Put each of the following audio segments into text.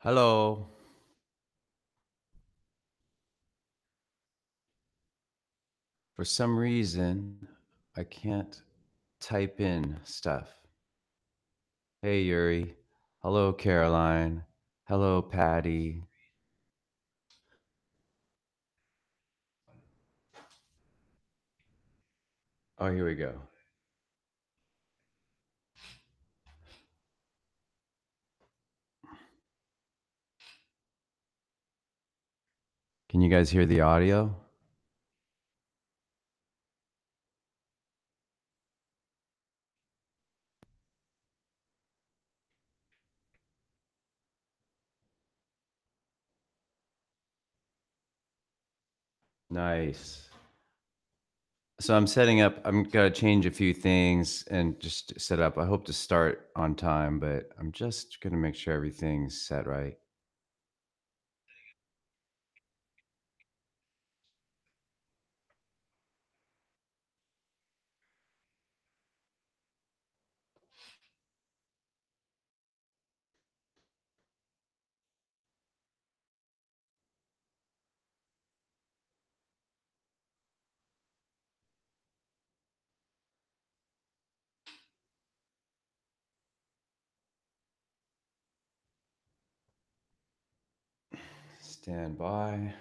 Hello. For some reason, I can't type in stuff. Hey, Yuri. Hello, Caroline. Hello, Patty. Oh, here we go. Can you guys hear the audio? Nice. So I'm setting up, I'm going to change a few things and just set up. I hope to start on time, but I'm just going to make sure everything's set right. Stand by.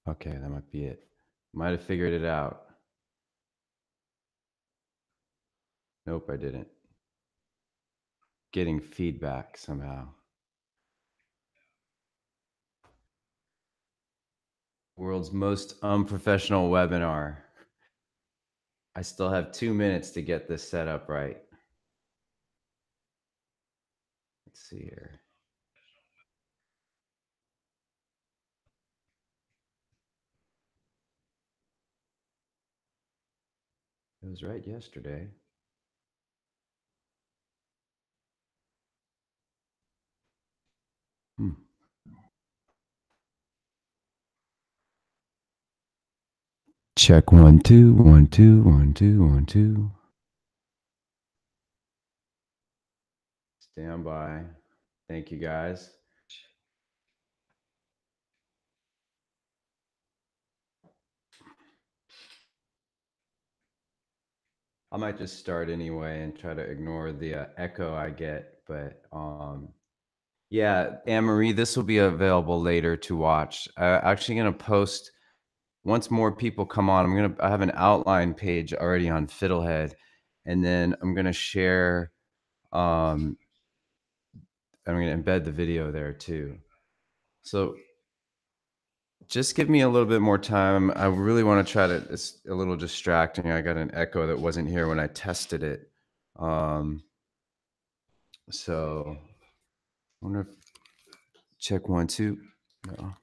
Okay, that might be it. Might have figured it out. Nope, I didn't. Getting feedback somehow. World's most unprofessional webinar. I still have 2 minutes to get this set up right. Let's see here. It was right yesterday. Hmm. Check 1 2 1 2 1 2 1 2. Stand by. Thank you guys. I might just start anyway and try to ignore the echo I get. But yeah, Anne Marie, this will be available later to watch. I'm actually going to post once more people come on. I have an outline page already on Fiddlehead, and then I'm going to share. Um, I'm going to embed the video there too. So just give me a little bit more time. I really want to try to. It's a little distracting. I got an echo that wasn't here when I tested it. Um, so I wonder if check 1 2. No.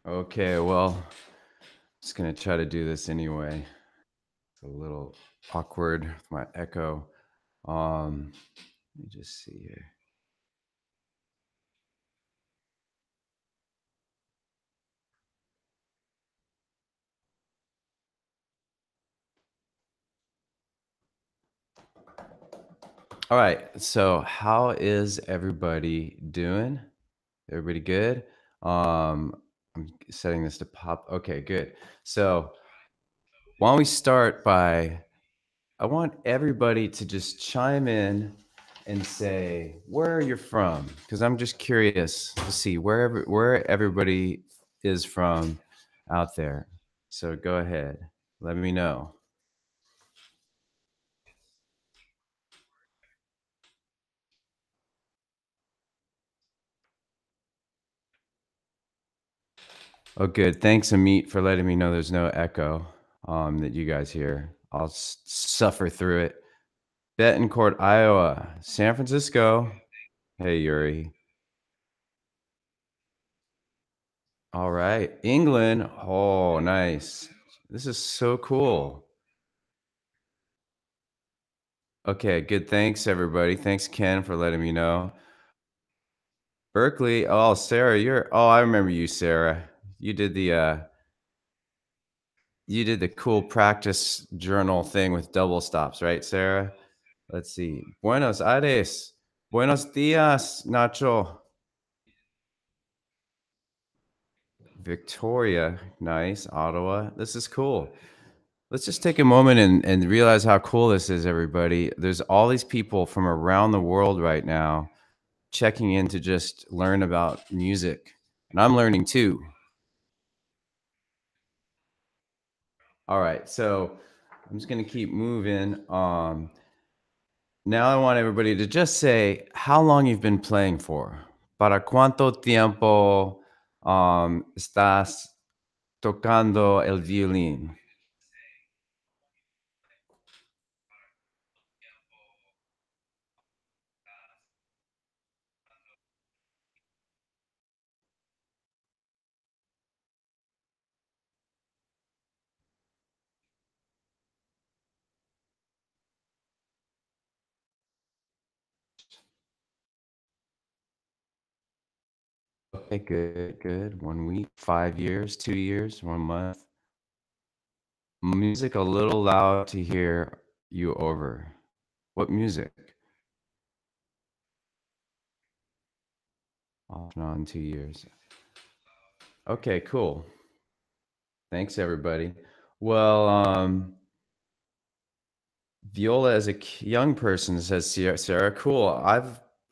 Okay, well, just gonna try to do this anyway. It's a little awkward with my echo. Let me just see here. All right. So, how is everybody doing? Everybody good? I'm setting this to pop. Okay, good. So, why don't we start by I want everybody to just chime in and say where you're from, because I'm just curious to see where everybody is from out there. So go ahead, let me know. Oh, good. Thanks, Amit, for letting me know there's no echo that you guys hear. I'll suffer through it. Betancourt, Iowa, San Francisco. Hey, Yuri. All right, England. Oh, nice. This is so cool. Okay, good. Thanks, everybody. Thanks, Ken, for letting me know. Berkeley. Oh, Sarah, you're. Oh, I remember you, Sarah. You did the. You did the cool practice journal thing with double stops, right, Sarah? Let's see. Buenos Aires. Buenos dias, Nacho. Victoria. Nice. Ottawa. This is cool. Let's just take a moment and realize how cool this is, everybody. There's all these people from around the world right now checking in to just learn about music. And I'm learning too. All right. So I'm just going to keep moving. Now I want everybody to just say how long you've been playing for. ¿Para cuánto tiempo estás tocando el violín? Okay, good, good. 1 week, 5 years, 2 years, 1 month. Music a little loud to hear you over. What music? Off and on 2 years. Okay, cool. Thanks, everybody. Well, viola as a young person, says Sarah. Cool.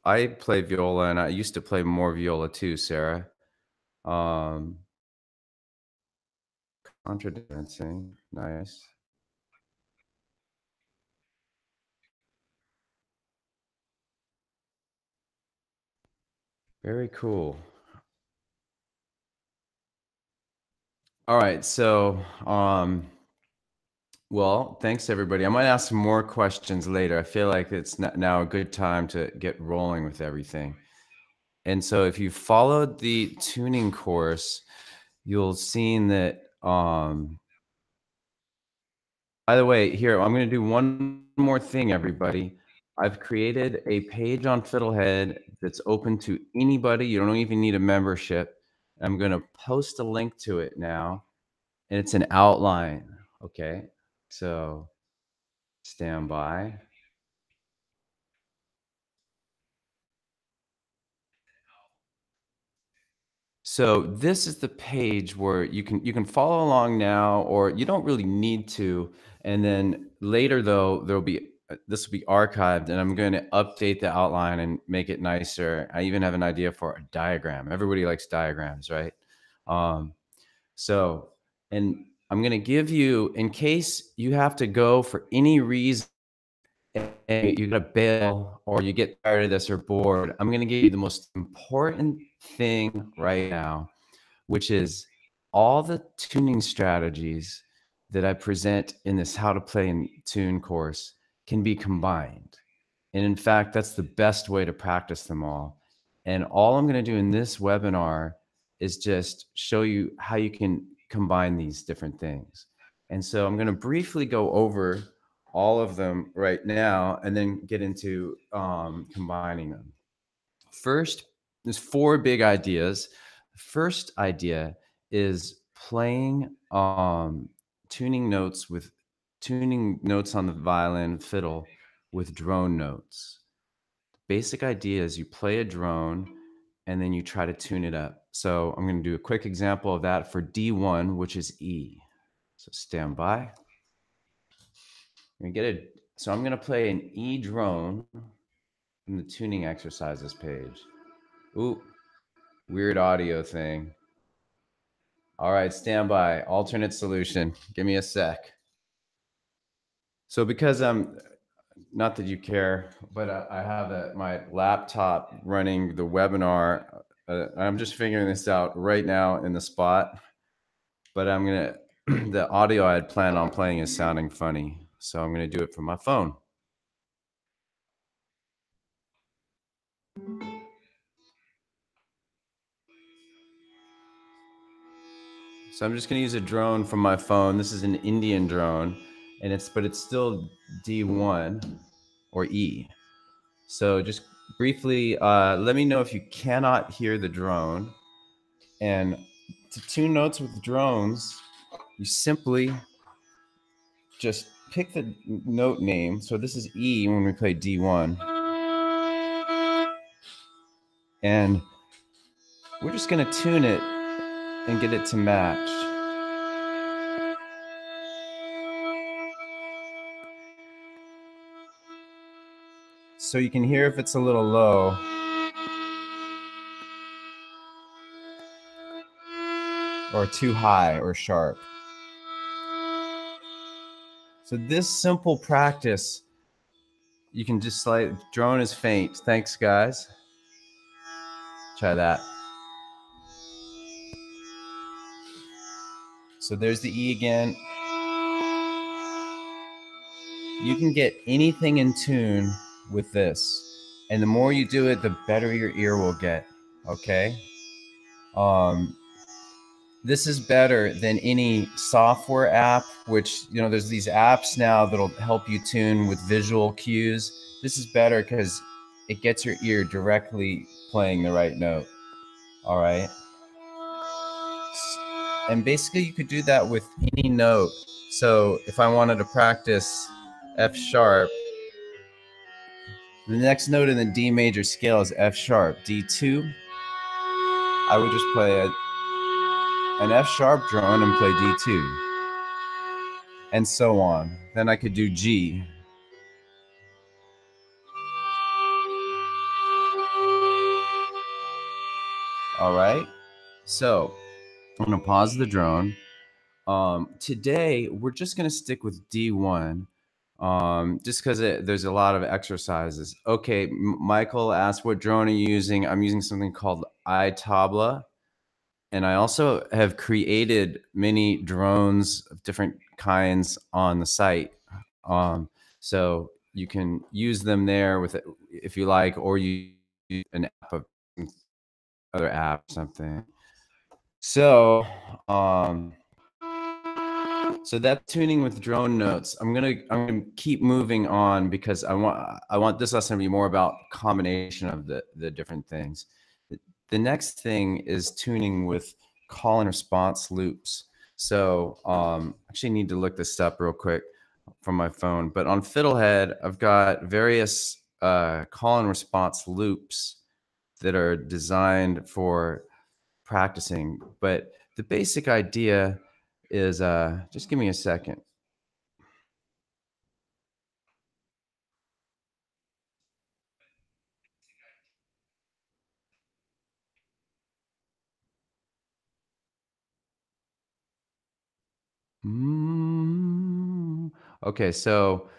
I play viola, and I used to play more viola too, Sarah. Um, Contradancing, nice, very cool. All right, so well, thanks everybody. I might ask some more questions later. I feel like it's now a good time to get rolling with everything. And so, if you followed the tuning course, you'll seen that. By the way, here, I'm going to do one more thing, everybody. I've created a page on Fiddlehead that's open to anybody. You don't even need a membership. I'm going to post a link to it now, and it's an outline. Okay. So stand by. So this is the page where you can follow along now, or you don't really need to. And then later, though, there'll be this will be archived, and I'm going to update the outline and make it nicer. I even have an idea for a diagram. Everybody likes diagrams, right? Um, so, and I'm going to give you, in case you have to go for any reason, and you got to bail or you get tired of this or bored. I'm going to give you the most important thing right now, which is all the tuning strategies that I present in this How to Play and Tune course can be combined. And in fact, that's the best way to practice them all. And all I'm going to do in this webinar is just show you how you can combine these different things. And so I'm going to briefly go over all of them right now and then get into combining them. First, there's four big ideas. First idea is playing tuning notes on the violin fiddle with drone notes. basic idea is you play a drone and then you try to tune it up. So I'm going to do a quick example of that for D1, which is E. So stand by. So I'm going to play an E drone from the tuning exercises page. Ooh, weird audio thing. All right, stand by. Alternate solution. Give me a sec. So because I'm, not that you care, but I have my laptop running the webinar. I'm just figuring this out right now in the spot, but I'm gonna, the audio I had planned on playing is sounding funny. So I'm gonna do it from my phone. So I'm just gonna use a drone from my phone. This is an Indian drone, and but it's still D1 or E. So just briefly, let me know if you cannot hear the drone. And to tune notes with drones, you simply just pick the note name. So this is E when we play D1. And we're just gonna tune it and get it to match. So you can hear if it's a little low. Or too high or sharp. So this simple practice, you can just drone is faint. Thanks, guys. Try that. So there's the E again. You can get anything in tune with this. And the more you do it, the better your ear will get, okay? This is better than any software app, which, there's these apps now that'll help you tune with visual cues. This is better because it gets your ear directly playing the right note, all right? And basically you could do that with any note. So if I wanted to practice F sharp, the next note in the D major scale is F sharp, D2. I would just play an F sharp drone and play D2. And so on. Then I could do G. All right. So I'm going to pause the drone. Today, we're just going to stick with D1. Just because there's a lot of exercises. Okay, Michael asked, what drone are you using? I'm using something called iTabla. And I also have created many drones of different kinds on the site. So you can use them there with it if you like, or you use an app of other app or something. So, so that's tuning with drone notes. I'm gonna keep moving on because I want this lesson to be more about combination of the different things. The next thing is tuning with call and response loops. So actually need to look this up real quick from my phone. But on Fiddlehead, I've got various call and response loops that are designed for practicing. But the basic idea is, just give me a second. Okay, so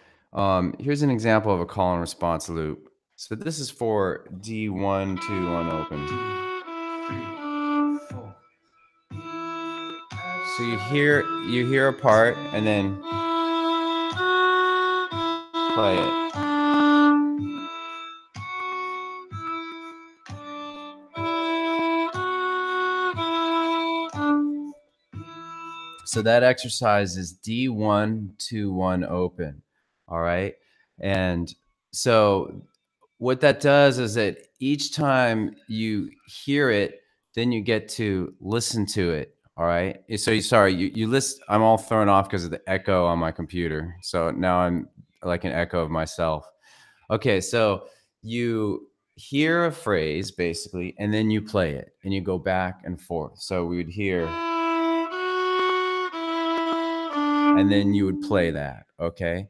here's an example of a call and response loop. So this is for D1, 2 on open. So you hear a part and then play it. So that exercise is D1, 2, 1 open. All right. And so what that does is that each time you hear it, then you get to listen to it. All right. So you listen. I'm all thrown off because of the echo on my computer. So now I'm like an echo of myself. Okay. So you hear a phrase basically, and then you play it, and you go back and forth. So we would hear, and then you would play that. Okay.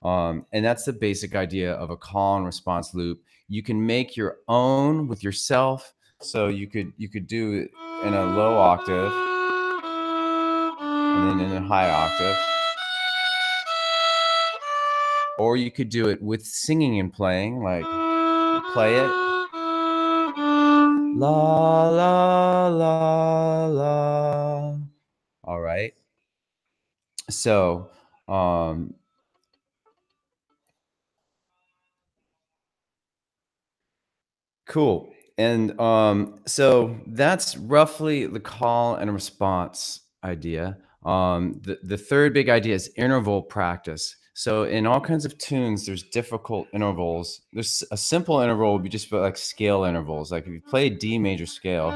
And that's the basic idea of a call and response loop. You can make your own with yourself. So you could do it in a low octave and then in a high octave, or you could do it with singing and playing, like play it la la la la. All right. So um, cool. And so that's roughly the call and response idea. The third big idea is interval practice. So in all kinds of tunes, there's difficult intervals. There's a simple interval would be just like scale intervals. Like if you play a D major scale,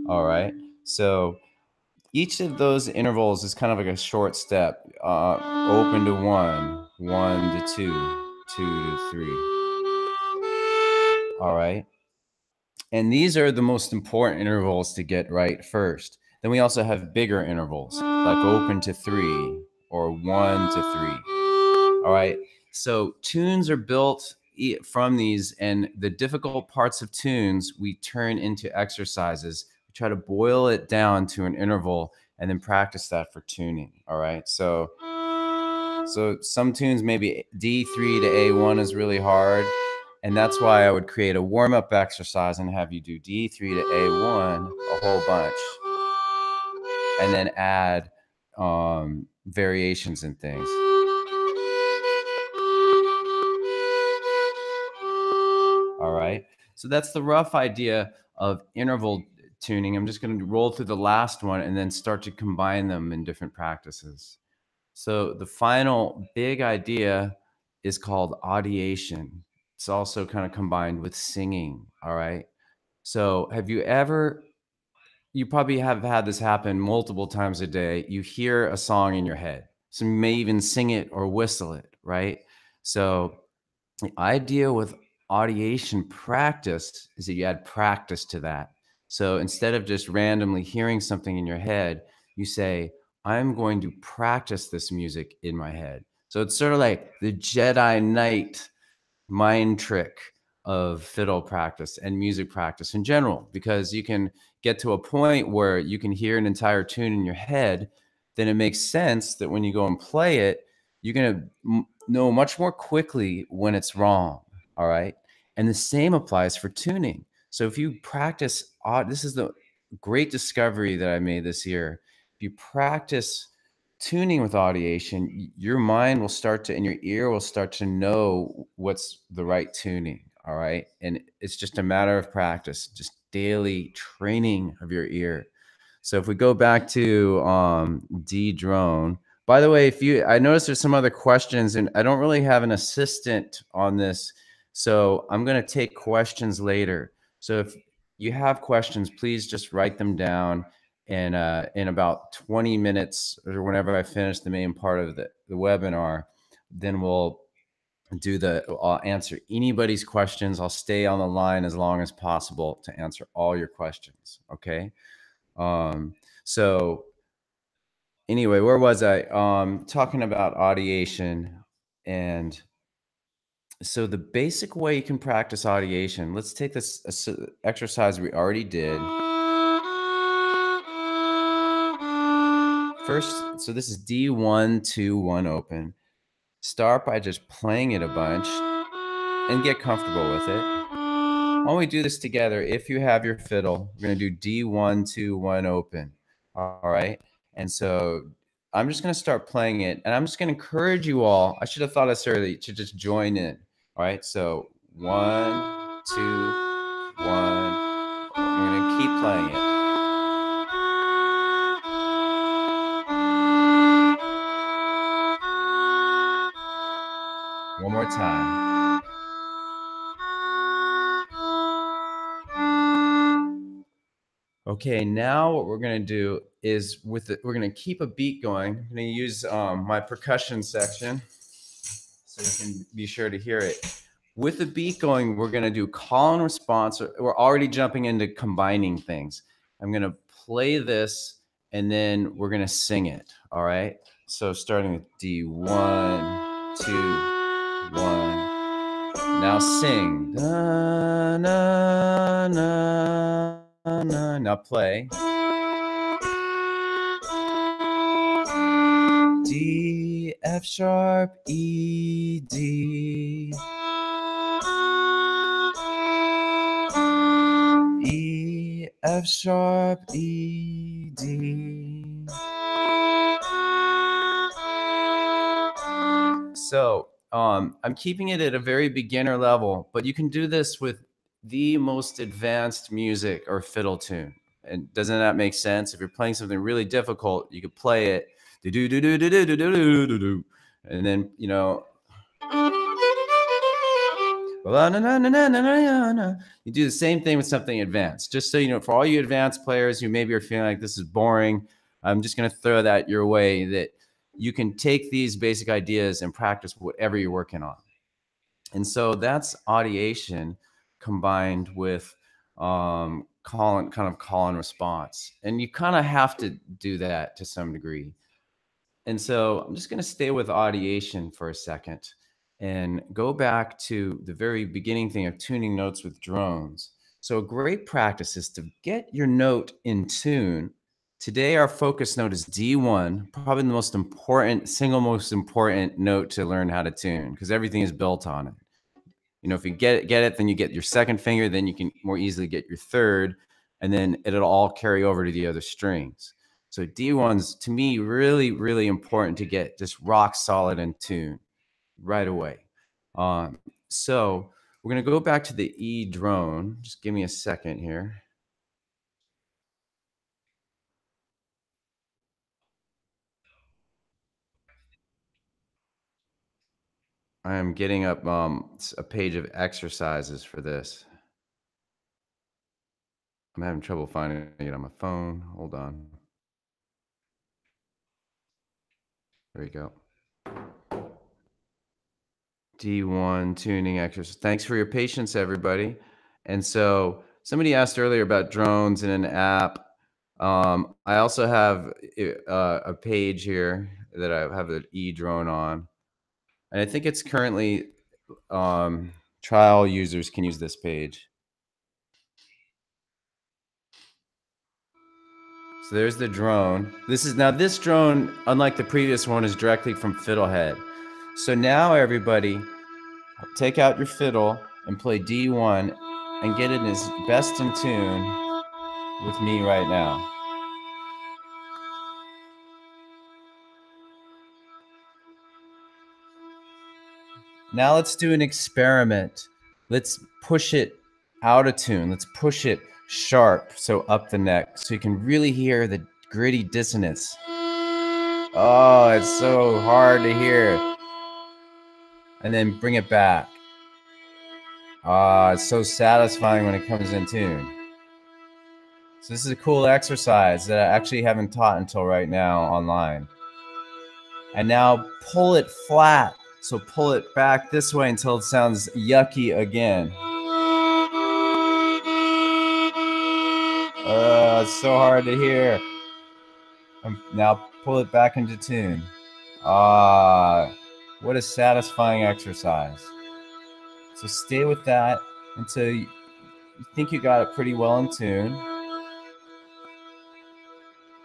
all right. So each of those intervals is kind of like a short step. Open to one, one to two, two to three. All right. And these are the most important intervals to get right first. Then we also have bigger intervals, like open to three or one to three. All right. So tunes are built from these, and the difficult parts of tunes we turn into exercises. We try to boil it down to an interval and then practice that for tuning. All right. So some tunes, maybe D3 to A1 is really hard. And that's why I would create a warm-up exercise and have you do D3 to A1 a whole bunch, and then add variations and things. All right. So that's the rough idea of interval tuning. I'm just going to roll through the last one and then start to combine them in different practices. So the final big idea is called audiation. It's also kind of combined with singing. All right. So have you ever, you probably have had this happen multiple times a day. You hear a song in your head. So you may even sing it or whistle it, right? So the idea with audiation practice is that you add practice to that. So instead of just randomly hearing something in your head, you say, I'm going to practice this music in my head. So it's sort of like the Jedi Knight mind trick of fiddle practice and music practice in general, because you can get to a point where you can hear an entire tune in your head. Then it makes sense that when you go and play it, you're going to know much more quickly when it's wrong. All right. And the same applies for tuning. So if you practice, this is the great discovery that I made this year. If you practice tuning with audiation, your mind will start to, and your ear will start to know what's the right tuning. All right. And it's just a matter of practice, just daily training of your ear. So if we go back to D drone, by the way, if you, I noticed there's some other questions, and I don't really have an assistant on this. So I'm going to take questions later. So if you have questions, please just write them down, and in about 20 minutes or whenever I finish the main part of the webinar, then I'll answer anybody's questions. I'll stay on the line as long as possible to answer all your questions. Okay. So anyway, where was I? Talking about audiation. And so the basic way you can practice audiation, let's take this exercise we already did. First, so this is D1, 2, 1 open. Start by just playing it a bunch and get comfortable with it. While we do this together, if you have your fiddle, we're going to do D1, 2, 1 open. All right. And so I'm just going to start playing it, and I'm just going to encourage you all. I should have thought of this earlier to just join in. All right. So 1, 2, 1. We're going to keep playing it. One more time. Okay. Okay, now what we're gonna do is we're gonna keep a beat going. I'm gonna use my percussion section so you can be sure to hear it. With the beat going, we're gonna do call and response. We're already jumping into combining things. I'm gonna play this and then we're gonna sing it. All right. So starting with D1, 2, 1. Now sing. Da, na, na, na. Now play. D, F sharp, E, D. E, F sharp, E, D. So I'm keeping it at a very beginner level, but you can do this with the most advanced music or fiddle tune. And doesn't that make sense? If you're playing something really difficult, you could play it, do do do do do do do do do do, and then you do the same thing with something advanced. Just so you know, for all you advanced players who maybe are feeling like this is boring, I'm just going to throw that your way, that you can take these basic ideas and practice whatever you're working on. And so that's audiation combined with call and response. And you kind of have to do that to some degree. And so I'm just going to stay with audiation for a second and go back to the very beginning thing of tuning notes with drones. So a great practice is to get your note in tune. Today, our focus note is D1, probably the single most important note to learn how to tune because everything is built on it. You know, if you get it, then you get your second finger, then you can more easily get your third, and then it'll all carry over to the other strings. So D1's to me really, really important to get just rock solid in tune right away. So we're gonna go back to the E drone. Just give me a second here. I am getting up a page of exercises for this. I'm having trouble finding it on my phone. Hold on. There you go. D1 tuning exercise. Thanks for your patience, everybody. And so somebody asked earlier about drones in an app. I also have a page here that I have an E drone on. And I think it's currently trial users can use this page. So there's the drone. This drone, unlike the previous one, is directly from Fiddlehead. So now everybody, take out your fiddle and play D1 and get it as best in tune with me right now. Now let's do an experiment. Let's push it out of tune. Let's push it sharp, so up the neck, so you can really hear the gritty dissonance. Oh, it's so hard to hear. And then bring it back. Ah, it's so satisfying when it comes in tune. So this is a cool exercise that I actually haven't taught until right now online. And now pull it flat. So pull it back this way until it sounds yucky again. It's so hard to hear. Now pull it back into tune. Ah, what a satisfying exercise. So stay with that until you think you got it pretty well in tune.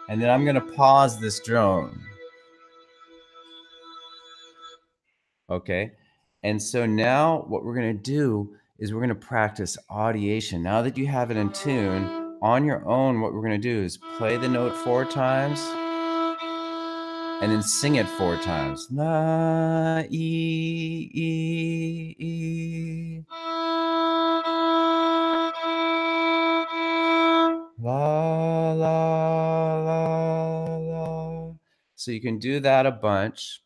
And then I'm going to pause this drone. Okay. And so now what we're going to do is we're going to practice audiation. Now that you have it in tune on your own, what we're going to do is play the note 4 times and then sing it 4 times. La, e, e, e. La, la, la, la. So you can do that a bunch.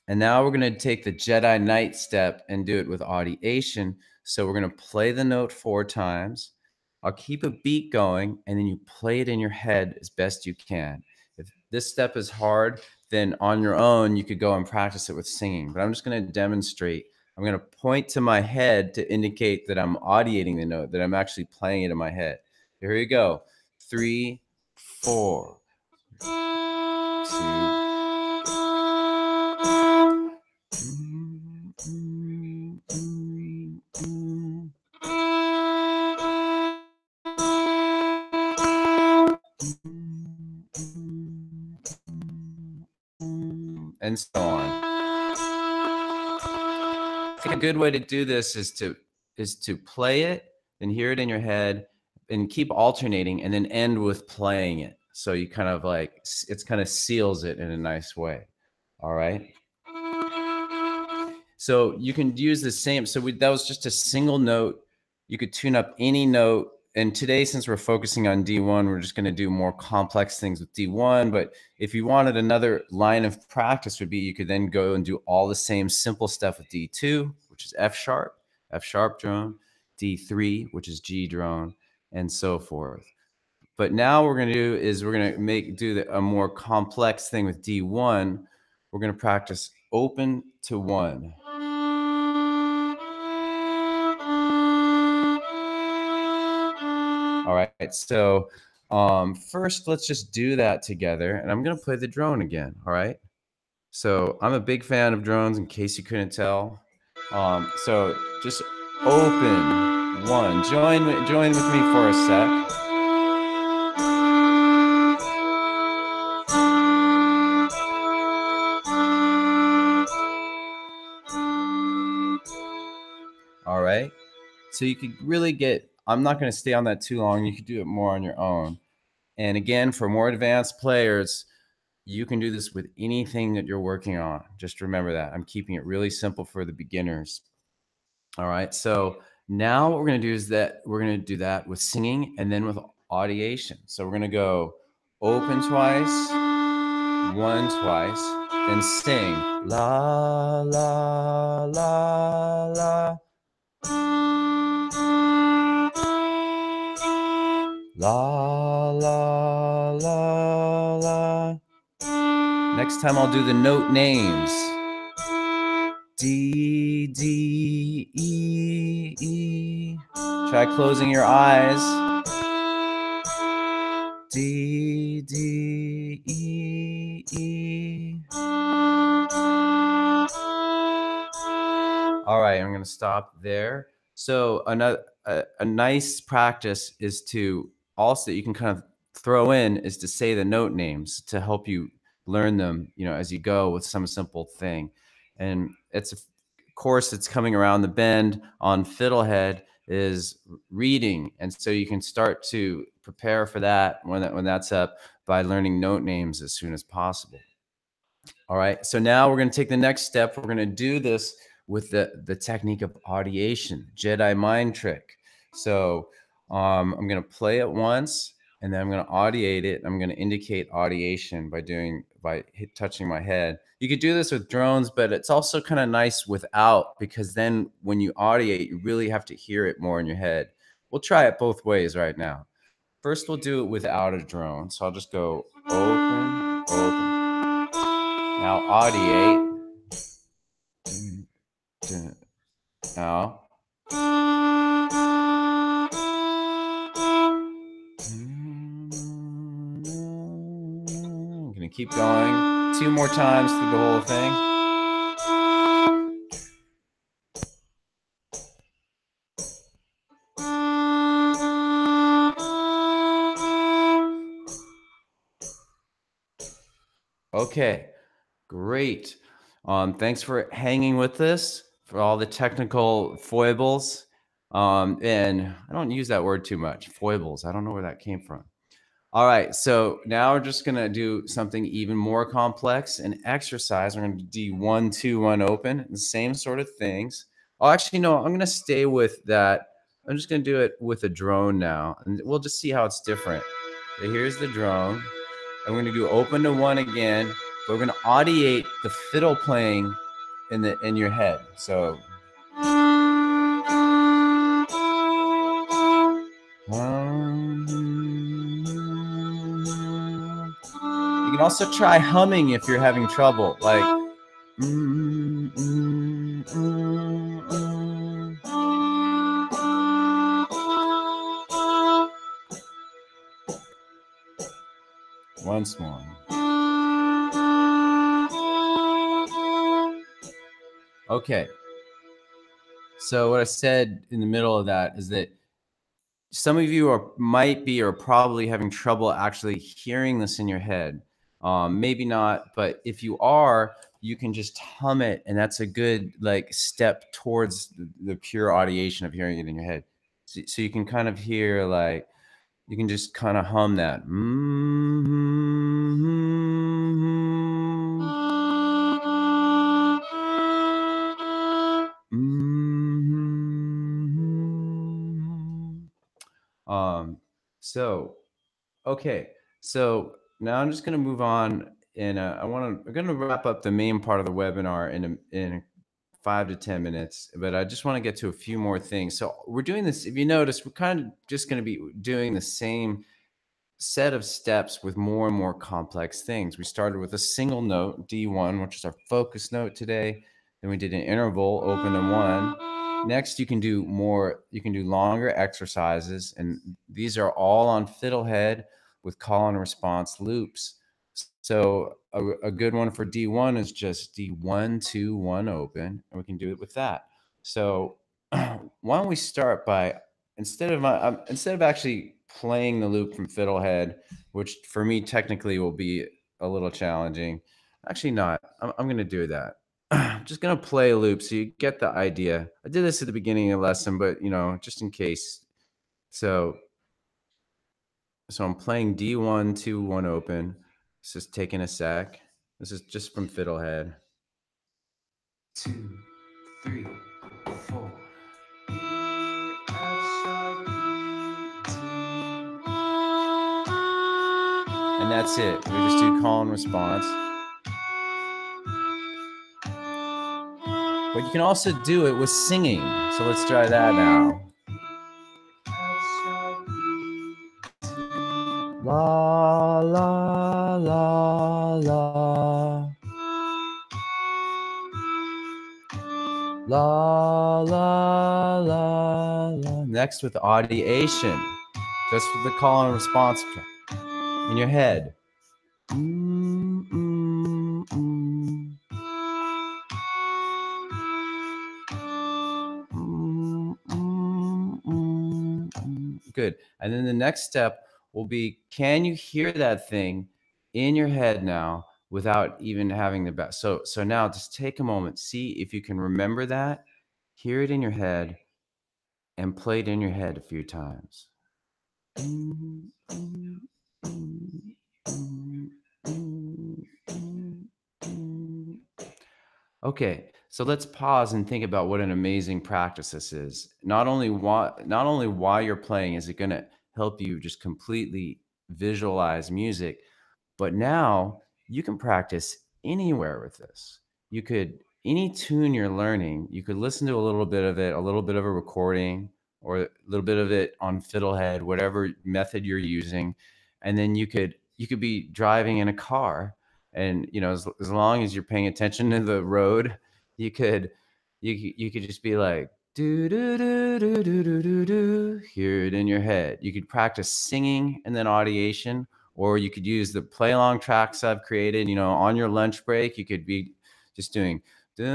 And now we're going to take the Jedi Knight step and do it with audiation. So we're going to play the note 4 times. I'll keep a beat going, and then you play it in your head as best you can. If this step is hard, then on your own, you could go and practice it with singing. But I'm just going to demonstrate. I'm going to point to my head to indicate that I'm audiating the note, that I'm actually playing it in my head. Here you go. 3, 4, 2. And so on. I think a good way to do this is to play it and hear it in your head and keep alternating and then end with playing it. So you kind of like, it's kind of seals it in a nice way. All right. So you can use the same. So that was just a single note. You could tune up any note. And today, since we're focusing on D1, we're just going to do more complex things with D1. But if you wanted another line of practice would be, you could then go and do all the same simple stuff with D2, which is F sharp drone, D3, which is G drone, and so forth. But now what we're going to do is we're going to do a more complex thing with D1. We're going to practice open to 1. All right, so first let's just do that together, and I'm going to play the drone again. All right, so I'm a big fan of drones, in case you couldn't tell. So just open 1. Join with me for a sec. All right, so you could really get, I'm not going to stay on that too long. You could do it more on your own. And again, for more advanced players, you can do this with anything that you're working on. Just remember that. I'm keeping it really simple for the beginners. All right, so now what we're going to do is that we're going to do that with singing and then with audiation. So we're going to go open twice, 1 twice, then sing la, la, la, la. La, la, la, la. Next time I'll do the note names. D, D, E, E. Try closing your eyes. D, D, E, E. All right, I'm going to stop there. So a nice practice is to also, you can kind of throw in, is to say the note names to help you learn them, as you go with some simple thing. And it's a course that's coming around the bend on Fiddlehead is reading. And so you can start to prepare for that when that's up by learning note names as soon as possible. All right, so now we're going to take the next step. We're going to do this with the technique of audiation, Jedi mind trick. So I'm going to play it once, and then I'm going to audiate it. I'm going to indicate audiation by touching my head. You could do this with drones, but it's also kind of nice without, because then when you audiate, you really have to hear it more in your head. We'll try it both ways right now. First, we'll do it without a drone. So I'll just go open, open. Now audiate. Now. I'm gonna keep going 2 more times through the whole thing. Okay, great. Thanks for hanging with this, for all the technical foibles. And I don't use that word too much, foibles. I don't know where that came from. All right, so now we're just gonna do something even more complex, an exercise. We're gonna do 1, 2, 1 open, the same sort of things. Oh, actually, no, I'm gonna stay with that. I'm just gonna do it with a drone now, and we'll just see how it's different. So here's the drone. And we're gonna do open to 1 again, but we're gonna audiate the fiddle playing in your head. So You can also try humming if you're having trouble, like. Mm, mm, mm, mm. Once more. Okay. So what I said in the middle of that is that some of you might be or probably having trouble actually hearing this in your head. Maybe not, but if you are, you can just hum it, and that's a good like step towards the pure audiation of hearing it in your head. So you can kind of hear like you can just kind of hum that. Um, so okay, so now I'm just going to move on, and we're going to wrap up the main part of the webinar in 5 to 10 minutes, but I just want to get to a few more things. So we're doing this. If you notice, we're kind of just going to be doing the same set of steps with more and more complex things. We started with a single note, D1, which is our focus note today. Then we did an interval, open and one. Next, you can do longer exercises, and these are all on fiddlehead with call and response loops. So a good one for D1 is just D1, 2, 1, open, and we can do it with that. So why don't we start by instead of actually playing the loop from fiddlehead, which for me technically will be a little challenging. Actually, not. I'm going to do that. I'm just going to play a loop so you get the idea. I did this at the beginning of the lesson, but just in case. So I'm playing D1, 2, 1, open. It's just taking a sec. This is just from fiddlehead. 2, 3, 4. And that's it. We just do call and response. But you can also do it with singing. So let's try that now. La, la, la, la. La, la, la, la. Next with audiation. Just with the call and response in your head. Mm, mm, mm. Mm, mm, mm, mm. Good. And then the next step will be, can you hear that thing in your head now without even having the best? So now just take a moment, see if you can remember that, hear it in your head, and play it in your head a few times. Mm, mm, mm, mm, mm, mm, mm. Okay, so let's pause and think about what an amazing practice this is. Not only why you're playing is it going to help you just completely visualize music, but now you can practice anywhere with this. You could, any tune you're learning, you could listen to a little bit of it, a little bit of a recording, or a little bit of it on fiddlehead, whatever method you're using. And then you could be driving in a car, and as long as you're paying attention to the road, you could you could just be like do do do do do do do do, hear it in your head. You could practice singing and then audiation, or you could use the play along tracks I've created. On your lunch break, you could be just doing. You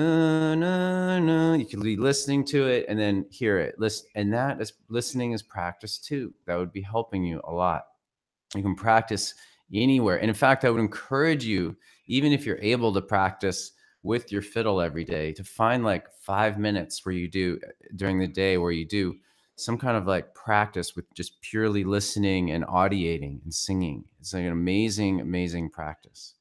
could be listening to it and then hear it. Listen, and that is listening is practice too. That would be helping you a lot. You can practice anywhere. And in fact, I would encourage you, even if you're able to practice with your fiddle every day, to find like 5 minutes where you do during the day where you do some kind of like practice with just purely listening and audiating and singing. It's like an amazing, amazing practice.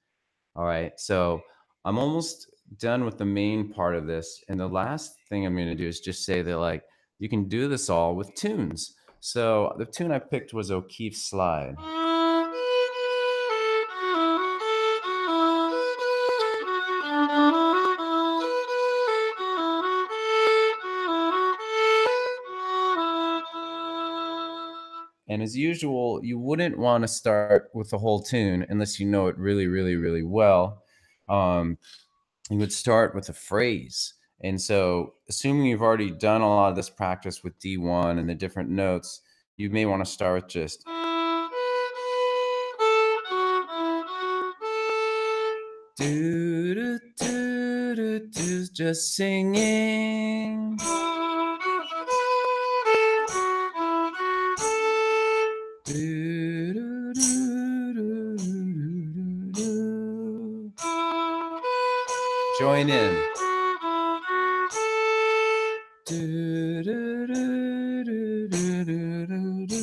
All right. So I'm almost done with the main part of this. And the last thing I'm going to do is just say that like you can do this all with tunes. So the tune I picked was O'Keefe's Slide. And as usual, you wouldn't want to start with the whole tune unless you know it really, really, really well. Um, you would start with a phrase. And so, assuming you've already done a lot of this practice with D1 and the different notes, you may want to start with just do, do, do, do, do, just singing. Do, do, do, do, do, do, do. Join in. Do, do, do, do, do, do, do, do.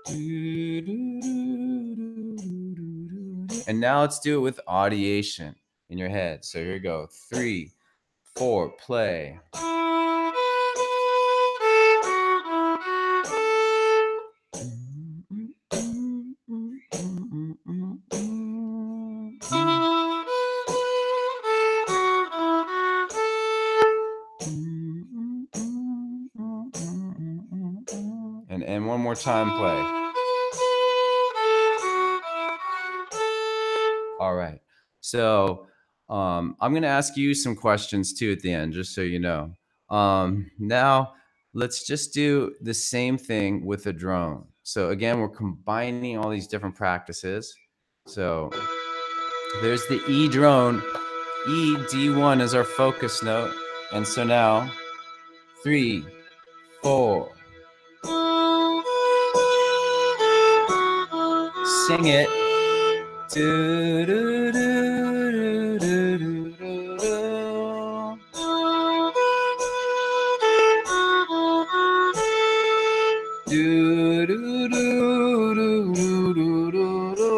Do, do, do, do, do, do, do. And now let's do it with audiation in your head. So here we go. 3, 4, play. And one more time, play. All right. So I'm going to ask you some questions too at the end, just so you know. Now, let's just do the same thing with a drone. So again, we're combining all these different practices. So there's the E drone. E, D1 is our focus note. And so now, 3, 4. Sing it. Do, do, do, do, do, do, do. Do, do, do, do, do, do, do.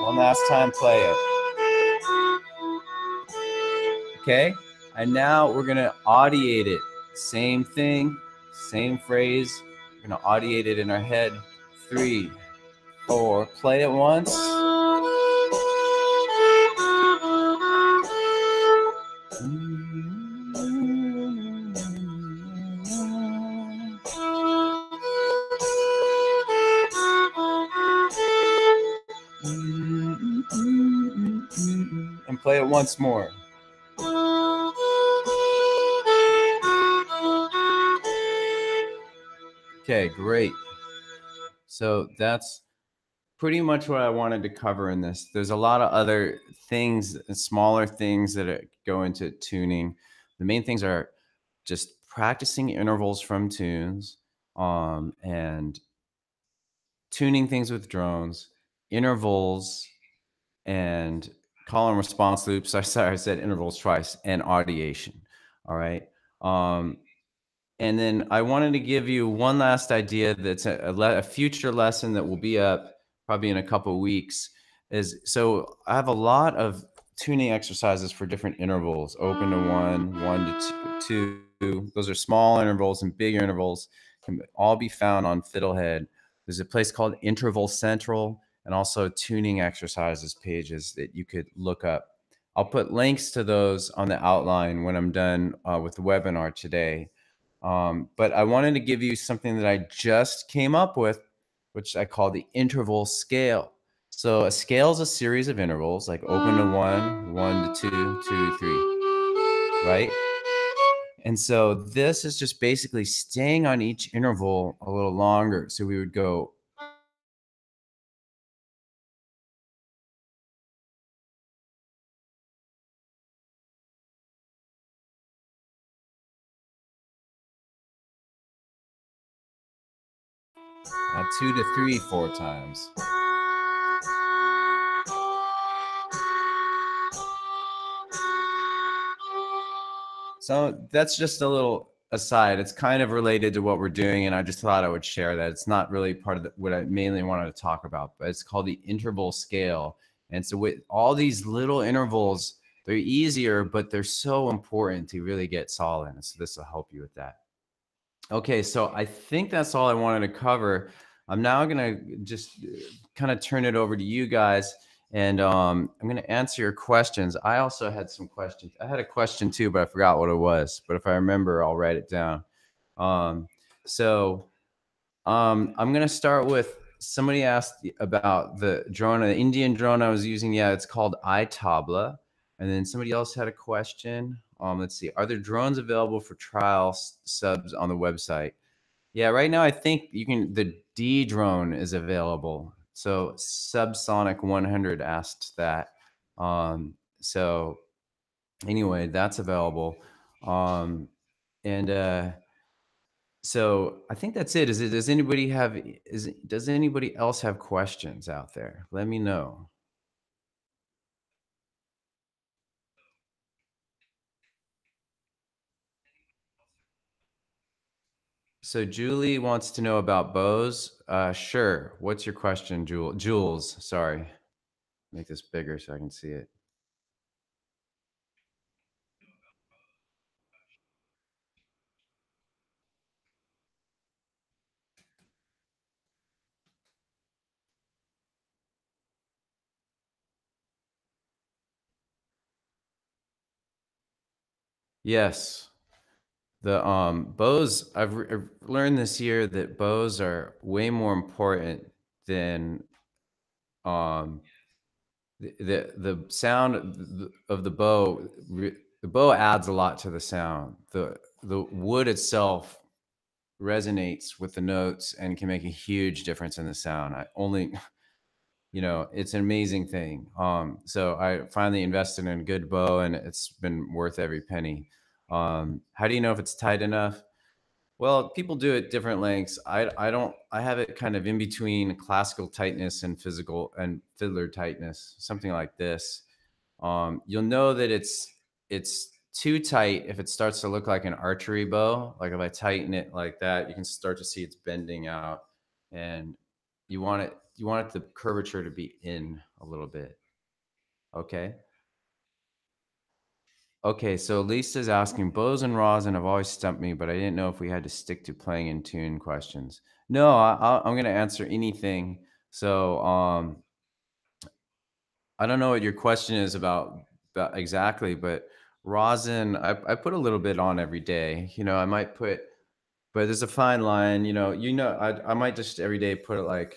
One last time, play it. Okay, and now we're gonna audiate it. Same thing, same phrase. We're gonna audiate it in our head. 3, 4, play it once. And play it once more. Okay, great. So that's pretty much what I wanted to cover in this. There's a lot of other things, smaller things that go into tuning. The main things are just practicing intervals from tunes, and tuning things with drones, intervals, and call and response loops. Sorry, I said intervals twice, and audiation. All right. Um, and then I wanted to give you one last idea that's a future lesson that will be up probably in a couple of weeks. Is so I have a lot of tuning exercises for different intervals, open to 1, 1 to 2. Those are small intervals and big intervals, can all be found on Fiddlehead. There's a place called Interval Central, and also tuning exercises pages that you could look up. I'll put links to those on the outline when I'm done with the webinar today. But I wanted to give you something that I just came up with, which I call the interval scale. So a scale is a series of intervals, like open to 1, 1 to 2, 2 to 3, right? And so this is just basically staying on each interval a little longer. So we would go now 2 to 3, 4 times. So that's just a little aside. It's kind of related to what we're doing, and I just thought I would share that. It's not really part of what I mainly wanted to talk about, but it's called the interval scale. And so with all these little intervals, they're easier, but they're so important to really get solid. And so this will help you with that. Okay, so I think that's all I wanted to cover. I'm now going to just kind of turn it over to you guys. And I'm going to answer your questions. I also had some questions. I had a question too, but I forgot what it was. But if I remember, I'll write it down. Um, so I'm gonna start with somebody asked about the drone, the Indian drone I was using. Yeah, it's called iTabla. And then somebody else had a question. Let's see. Are there drones available for trial subs on the website? Yeah, right now I think you can. The D drone is available. So Subsonic 100 asked that. So anyway, that's available. Um, and so I think that's it. Is it? Does anybody have? Does anybody else have questions out there? Let me know. So Julie wants to know about bows. Sure. What's your question, Jules? Sorry. Make this bigger so I can see it. Yes. The bows. I've learned this year that bows are way more important than um the sound of the bow. The bow adds a lot to the sound. The wood itself resonates with the notes and can make a huge difference in the sound. I only, it's an amazing thing. So I finally invested in a good bow, and it's been worth every penny. How do you know if it's tight enough? Well, people do it different lengths. I don't. I have it kind of in between classical tightness and physical and fiddler tightness, something like this. You'll know that it's too tight if it starts to look like an archery bow. Like if I tighten it like that, you can start to see it's bending out, and you want it the curvature to be in a little bit. Okay. Okay, so Lisa's asking, bows and rosin have always stumped me, but I didn't know if we had to stick to playing in tune questions. No, I'm going to answer anything. So I don't know what your question is about exactly, but rosin, I put a little bit on every day. I might put, but there's a fine line. I might just every day put it like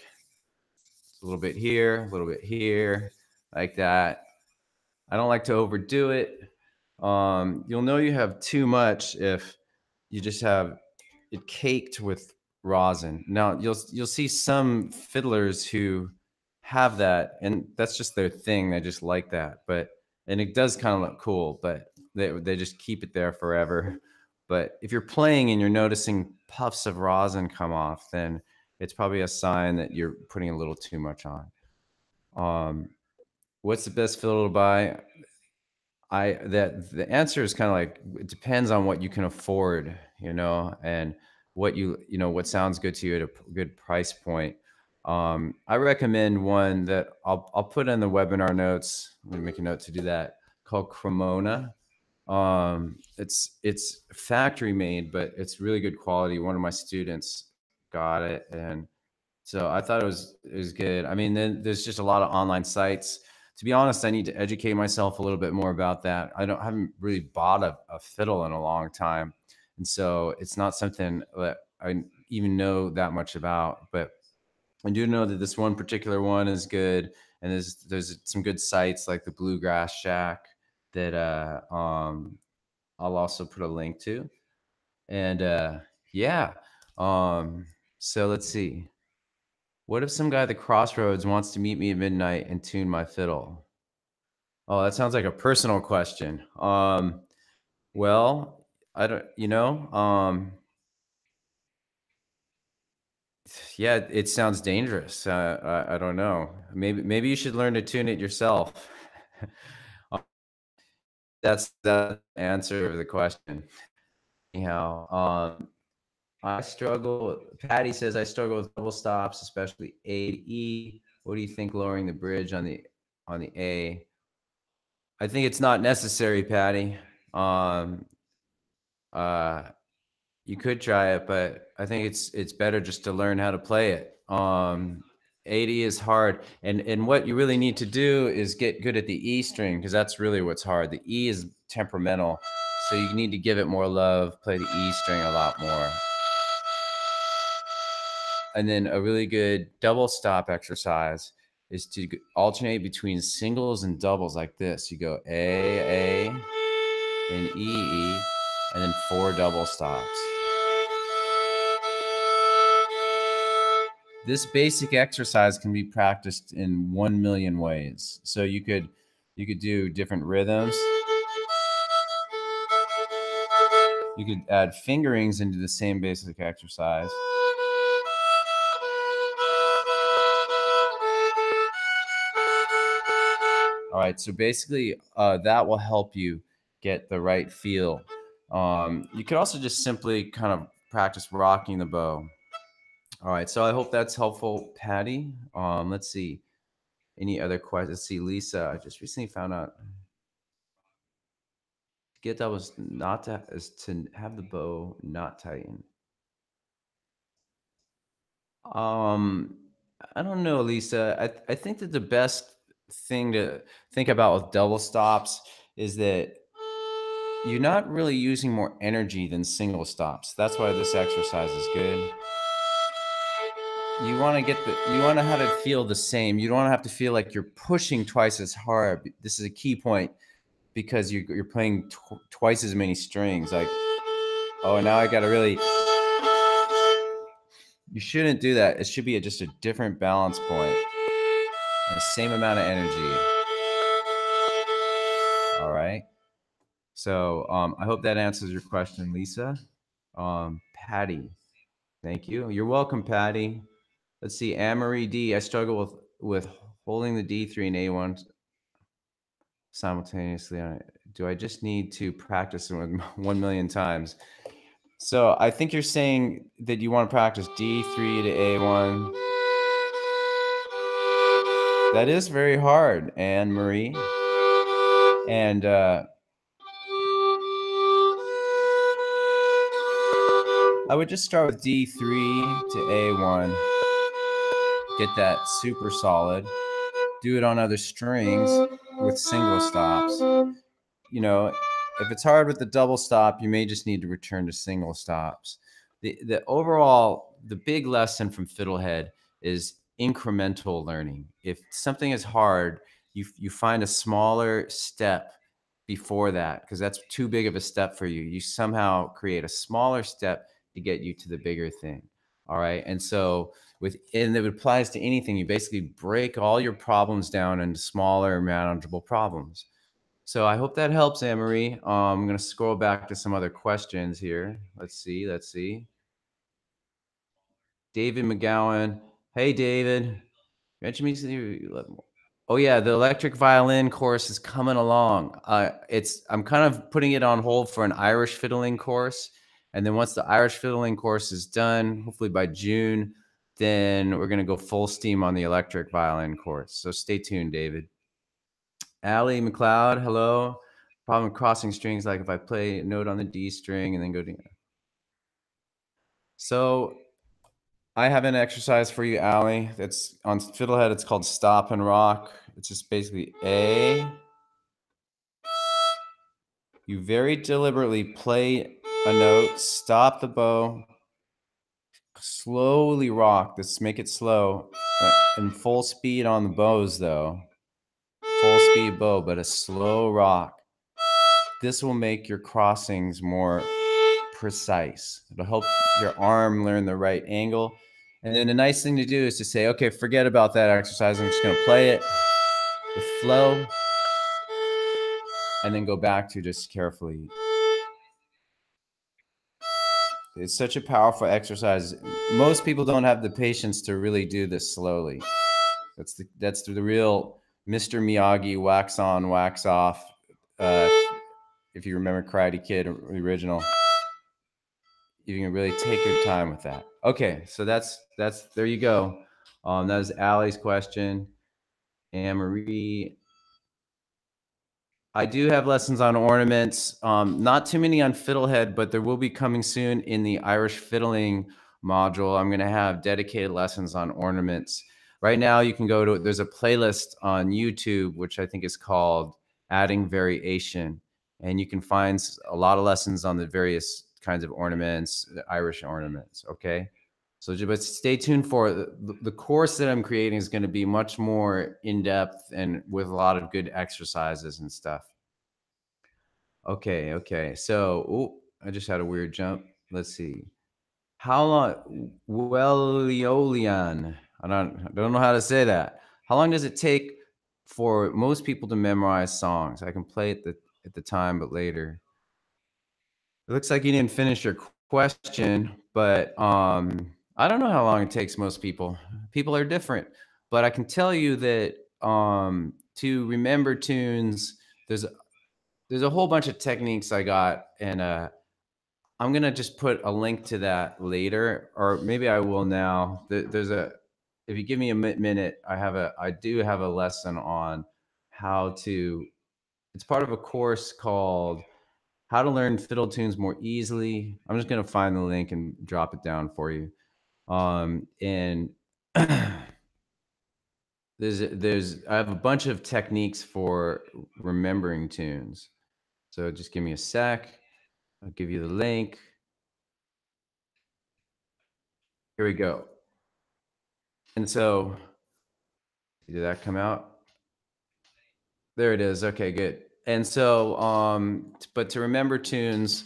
a little bit here, a little bit here, like that. I don't like to overdo it. You'll know you have too much if you just have it caked with rosin. Now you'll see some fiddlers who have that, and that's just their thing. They just like that, and it does kind of look cool, but they just keep it there forever. But if you're playing and you're noticing puffs of rosin come off, then it's probably a sign that you're putting a little too much on. Um, what's the best fiddle to buy? That the answer is kind of like it depends on what you can afford, and what sounds good to you at a good price point. I recommend one that I'll put in the webinar notes. Let me make a note to do that. Called Cremona. It's factory made, but it's really good quality. One of my students got it, and so I thought it was good. I mean, then there's just a lot of online sites. To be honest, I need to educate myself a little bit more about that. I haven't really bought a fiddle in a long time, and so it's not something that I even know that much about. But I do know that this one particular one is good, and there's some good sites like the Bluegrass Shack that I'll also put a link to. And yeah, um, so let's see. What if some guy at the crossroads wants to meet me at midnight and tune my fiddle? Oh, that sounds like a personal question. Well, I don't, yeah, it sounds dangerous. I don't know. Maybe you should learn to tune it yourself. That's the answer of the question. Anyhow, I struggle. Patty says I struggle with double stops, especially A to E. What do you think lowering the bridge on the A? I think it's not necessary, Patty. Um, uh, you could try it, but I think it's better just to learn how to play it. 80 is hard. And what you really need to do is get good at the E string, because that's really what's hard. The E is temperamental. So you need to give it more love, play the E string a lot more. And then a really good double stop exercise is to alternate between singles and doubles like this. You go A, and E, and then 4 double stops. This basic exercise can be practiced in 1 million ways. So you could do different rhythms. You could add fingerings into the same basic exercise. All right, so basically that will help you get the right feel. You could also just simply kind of practice rocking the bow. All right, so I hope that's helpful, Patty. Let's see. Any other questions? Let's see, Lisa. I just recently found out get that was not to is to have the bow not tighten. Um, I don't know, Lisa. I think that the best thing to think about with double stops is that you're not really using more energy than single stops. That's why this exercise is good. You want to have it feel the same. You don't want to have to feel like you're pushing twice as hard. This is a key point because you're playing twice as many strings. Like, oh, now I got to really. You shouldn't do that. It should be just a different balance point and the same amount of energy. All right. So I hope that answers your question, Lisa. Patty, thank you. You're welcome, Patty. Let's see, Anne-Marie D. I struggle with holding the D3 and A1 simultaneously. Do I just need to practice it 1 million times? So I think you're saying that you want to practice D3 to A1. That is very hard, Anne-Marie. And I would just start with D3 to A1. Get that super solid. Do it on other strings with single stops. You know, if it's hard with the double stop, you may just need to return to single stops. The overall, the big lesson from Fiddlehead is incremental learning. If something is hard, you find a smaller step before that, because that's too big of a step for you. You somehow create a smaller step to get you to the bigger thing. All right. And so and it applies to anything. You basically break all your problems down into smaller, manageable problems. So I hope that helps, Anne-Marie. I'm going to scroll back to some other questions here. Let's see. David McGowan. Hey, David. Oh yeah, the electric violin course is coming along. I'm kind of putting it on hold for an Irish fiddling course, and then once the Irish fiddling course is done, hopefully by June, then we're gonna go full steam on the electric violin course. So stay tuned, David. Allie McLeod, hello. Problem with crossing strings, like if I play a note on the D string and then go to. So I have an exercise for you, Allie. That's on Fiddlehead. It's called Stop and Rock. It's just basically A. You very deliberately play a note, stop the bow, slowly rock. This make it slow, and full speed on the bows though. Full speed bow, but a slow rock. This will make your crossings more precise. It'll help your arm learn the right angle. And then the nice thing to do is to say, okay, forget about that exercise. I'm just going to play it with flow and then go back to just carefully. It's such a powerful exercise. Most people don't have the patience to really do this slowly. That's the real Mr. Miyagi wax on, wax off. If you remember Karate Kid original, you can really take your time with that. Okay, so that's there you go. That is Allie's question. Anne Marie, I do have lessons on ornaments. Not too many on fiddlehead, but there will be coming soon in the Irish fiddling module. I'm going to have dedicated lessons on ornaments. Right now, you can go to there's a playlist on YouTube which I think is called "Adding Variation," and you can find a lot of lessons on the various kinds of ornaments, the Irish ornaments. Okay, so but stay tuned for the course that I'm creating is going to be much more in depth and with a lot of good exercises and stuff. Okay, okay. So, I just had a weird jump. Let's see. How long? Welliolian. I don't know how to say that. How long does it take for most people to memorize songs? I can play it at the time, but later. It looks like you didn't finish your question, but I don't know how long it takes most people. People are different, but I can tell you that to remember tunes, there's there's a whole bunch of techniques I got, and I'm gonna just put a link to that later, or maybe I will now. There's a if you give me a minute, I do have a lesson on how to. It's part of a course called "How to Learn Fiddle Tunes More Easily." I'm just gonna find the link and drop it down for you. And there's I have a bunch of techniques for remembering tunes. So just give me a sec. I'll give you the link. Here we go. And so, did that come out? There it is. Okay, good. And so, but to remember tunes,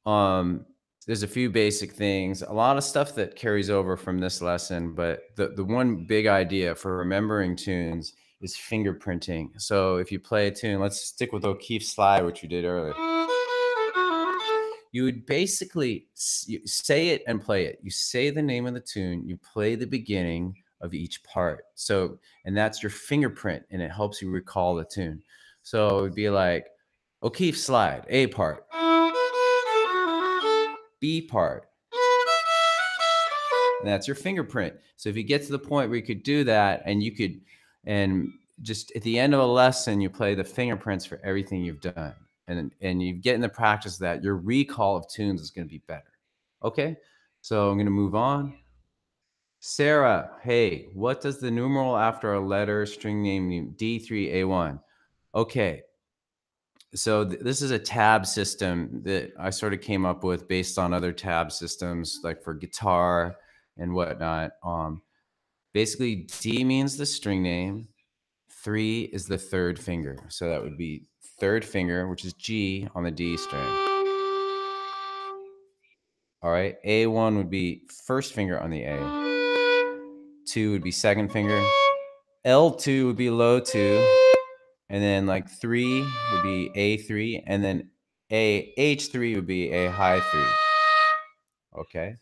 um, there's a few basic things, a lot of stuff that carries over from this lesson, but the one big idea for remembering tunes is fingerprinting. So if you play a tune, let's stick with O'Keefe's Slide, which you did earlier. You would basically you say it and play it. You say the name of the tune, you play the beginning of each part. So, and that's your fingerprint, and it helps you recall the tune. So it would be like O'Keefe Slide, A part, B part, and that's your fingerprint. So if you get to the point where you could do that, and you could, and just at the end of a lesson, you play the fingerprints for everything you've done, and you get in the practice of that, your recall of tunes is going to be better. Okay, so I'm going to move on. Sarah, hey, what does the numeral after a letter string name mean? D3A1. Okay, so this is a tab system that I sort of came up with based on other tab systems, like for guitar and whatnot. Basically, D means the string name. 3 is the third finger. So that would be third finger, which is G on the D string. All right. A1 would be first finger on the A. 2 would be second finger. L2 would be low 2. And then like 3 would be A3. And then H3 would be a high 3. Okay.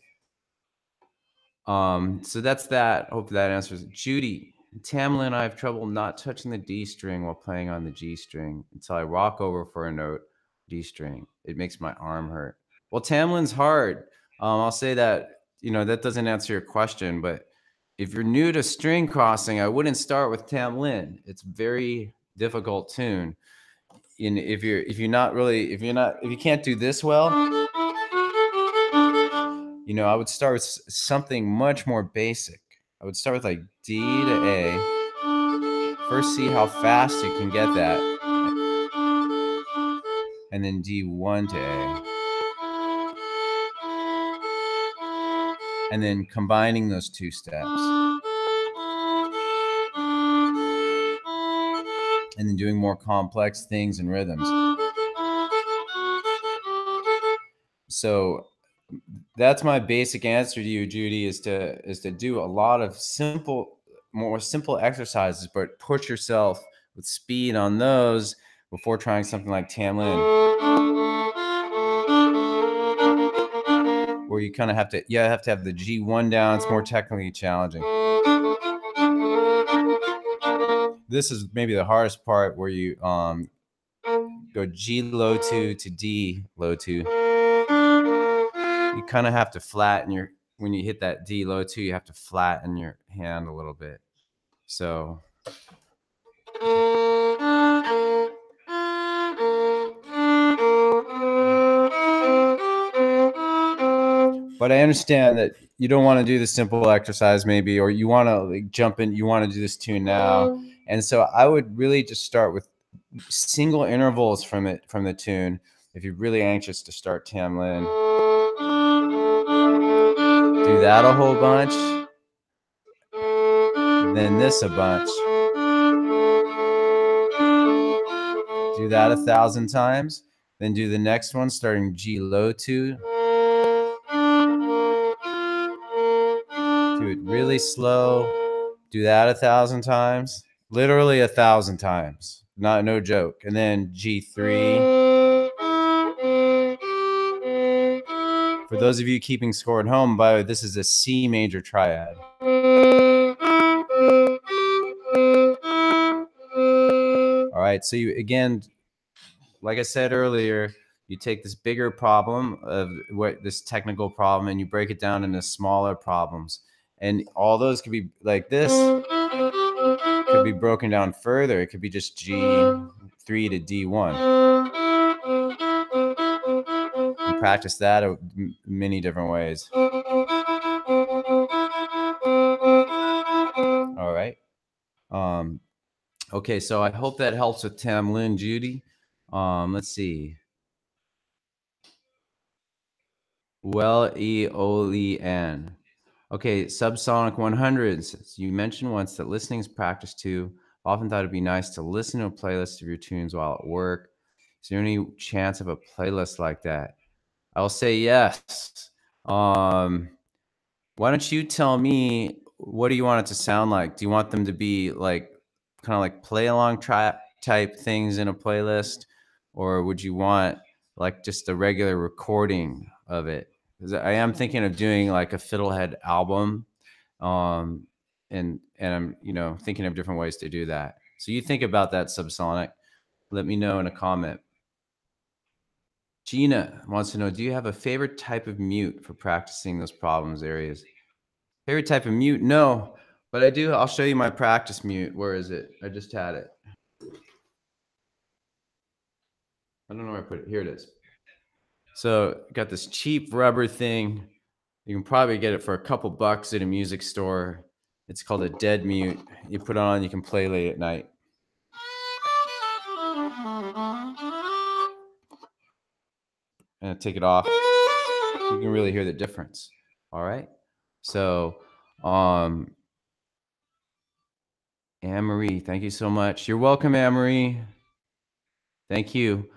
So that's that. Hope that answers. Judy, Tamlin and I have trouble not touching the D string while playing on the G string until I rock over for a note D string. It makes my arm hurt. Well, Tamlin's hard. I'll say that, that doesn't answer your question, but if you're new to string crossing, I wouldn't start with Tamlin. It's a very difficult tune. And if you can't do this well, I would start with something much more basic. I would start with like D to A. First, see how fast you can get that. And then D1 to A. And then combining those two steps. And then doing more complex things and rhythms. So that's my basic answer to you, Judy, is to do a lot of more simple exercises, but push yourself with speed on those before trying something like Tamlin, where you kind of have to have the G1 down. It's more technically challenging. This is maybe the hardest part, where you go G low 2 to D low 2. You kind of have to flatten when you hit that D low 2, you have to flatten your hand a little bit. So But I understand that you don't want to do the simple exercise maybe, or you want to like jump in, you want to do this tune now. And so I would really just start with single intervals from the tune. If you're really anxious to start Tamlin, do that a whole bunch, then this a bunch. Do that 1,000 times, then do the next one starting G low 2. Do it really slow. Do that 1,000 times, literally 1,000 times, no joke. And then G3. For those of you keeping score at home, by the way, this is a C major triad. All right, so you again, like I said earlier, you take this bigger problem of what this technical problem and you break it down into smaller problems. And all those could be like this, could be broken down further. It could be just G3 to D1. And practice that many different ways. All right. Okay, so I hope that helps with Tamlin, Judy. Let's see. Well, Eolian. Okay, Subsonic 100s. You mentioned once that listening is practice too. Often thought it'd be nice to listen to a playlist of your tunes while at work. Is there any chance of a playlist like that? I'll say yes. Why don't you tell me, what do you want it to sound like? Do you want them to be like kind of like play along type things in a playlist, or would you want like just a regular recording of it? Because I am thinking of doing like a Fiddlehead album, um, and I'm thinking of different ways to do that. So you think about that, Subsonic. Let me know in a comment. Gina wants to know, do you have a favorite type of mute for practicing those problems areas? Favorite type of mute? No, but I do. I'll show you my practice mute. Where is it? I just had it. I don't know where I put it. Here it is. So got this cheap rubber thing. You can probably get it for a couple bucks at a music store. It's called a dead mute. You put it on, you can play late at night. And take it off. You can really hear the difference. All right. So, Anne-Marie, thank you so much. You're welcome, Anne-Marie. Thank you.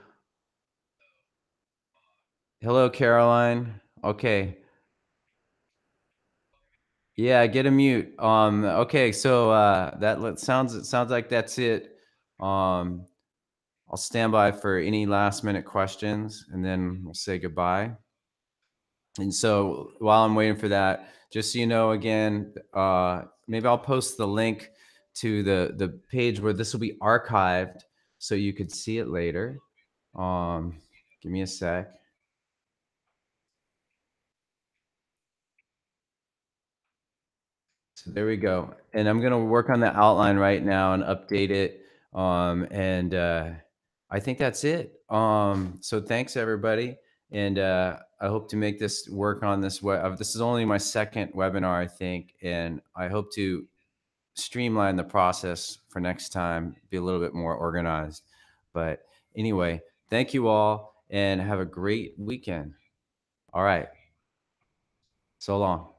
Hello, Caroline. Okay. Yeah, get a mute. Okay, so it sounds like that's it. I'll stand by for any last minute questions and then we'll say goodbye. And so while I'm waiting for that, just so you know, again, maybe I'll post the link to the page where this will be archived so you could see it later. Give me a sec. So there we go. And I'm going to work on the outline right now and update it. I think that's it. So thanks everybody. And I hope to make this work on this web. This is only my second webinar, I think. And I hope to streamline the process for next time, be a little bit more organized. But anyway, thank you all and have a great weekend. All right. So long.